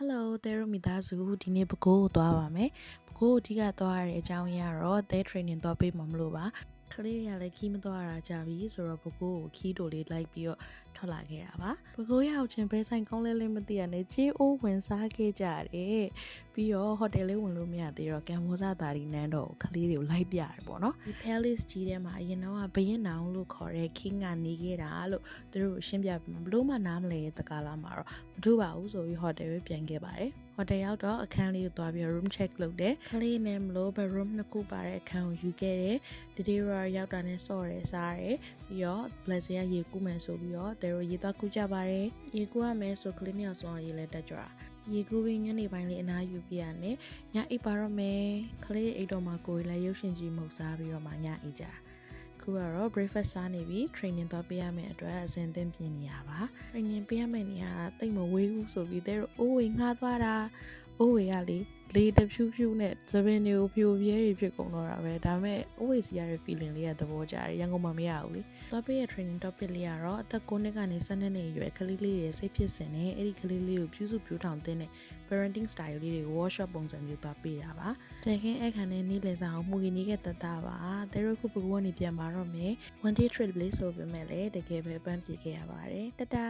Hello တဲတို့မိသားစုဒီနေ့ပကိုးကိုသွားပါမယ်ပကိုးကိုအဓိကသွားရတဲ့အကြောင်းရင်းကတော့တဲ training သွားပေးမှာမလို့ပါကလေးတွေကလည်းခီးမသွားရကြပြီဆိုတော့ပကိုးကိုခီးတိုလေးလိုက်ပြီးတော့ထွက်လာခဲ့တာပါပကိုးရောက်ချင်းဘဲဆိုင်ကောင်းလဲလဲမသိရနဲ့ကြေးအိုးဝင်စားခဲ့ကြတယ်ပြီးတော့ဟိုတယ်လေးဝင်လို့မရသေးတော့ကံမောစာတာဒီနန်းတော့ကလေးတွေကိုလိုက်ပြရတယ်ပေါ့နော်ဒီ palace ကြီးထဲမှာအရင်တော့ဘရင်နောင်လို့ခေါ်တဲ့ king ကနေခဲ့တာလို့သူတို့ရှင်းပြပြီးဘလို့မှနားမလဲတဲ့တကားလာမှာတော့မထူပါဘူးဆိုပြီးဟိုတယ်ပဲပြန်ခဲ့ပါတယ်ဟိုတယ်ရောက်တော့အခန်းလေးကိုသွားပြီး room check လုပ်တယ်ကလေးနဲ့မလို့ bedroom နှစ်ခုပါတဲ့အခန်းကိုယူခဲ့တယ်ဒီဒီရောရောက်တာနဲ့ဆော့ရဲစားရဲပြီးတော့ blessing ကရေကူးမယ်ဆိုပြီးတော့တဲတို့ရေသွားကူးကြပါတယ်ရေကူးရမယ်ဆိုကလေးနဲ့ဆော့ရေလဲတက်ကြတာရေကူးပြီးညနေပိုင်းလေးအနားယူပြရတယ်ညအိပ်ပါတော့မယ်ကလေးအိပ်တော့မှကိုယ်လည်းရုပ်ရှင်ကြီးမှုတ်စားပြီးတော့မှညအိပ်ကြခုကတော့ breakfast စားနေပြီ training သွားပေးရမယ့်အတွက်အစဉ်သင်ပြင်နေရပါ training ပေးရမယ့်နေရာတိတ်မဝေးဘူးဆိုပြီးတဲတို့အိုးဝေငှားသွားတာအိုးဝေကလေတဖြူးဖြူးနဲ့သပင်တွေကိုဖြိုပြဲတွေဖြစ်ကုန်တော့တာပဲဒါပေမဲ့အိုးဝေစီရတဲ့ feeling လေးကသဘောကျတယ်ရန်ကုန်မှာမရဘူးလေသွားပေးရ training topic လေးကတော့အသက်9နှစ်ကနေ12နှစ်အရွယ်ကလေးလေးတွေစိတ်ဖြစ်စင်နဲ့အဲ့ဒီကလေးလေးကိုပြုစုပြောထောင်တဲ့ parenting style လေးတွေကို workshop ပုံစံမျိုးသွားပေးတာပါတဲခင်းအခန်းနဲ့နေ့လည်စာကိုမှုရင်းနေခဲ့တတ်တာပါတဲတို့ခုပကူကနေပြန်มาတော့မယ် one day trip လေးဆိုပေမဲ့လည်းတကယ်ပဲပန်းပြေခဲ့ရပါတယ်တတာ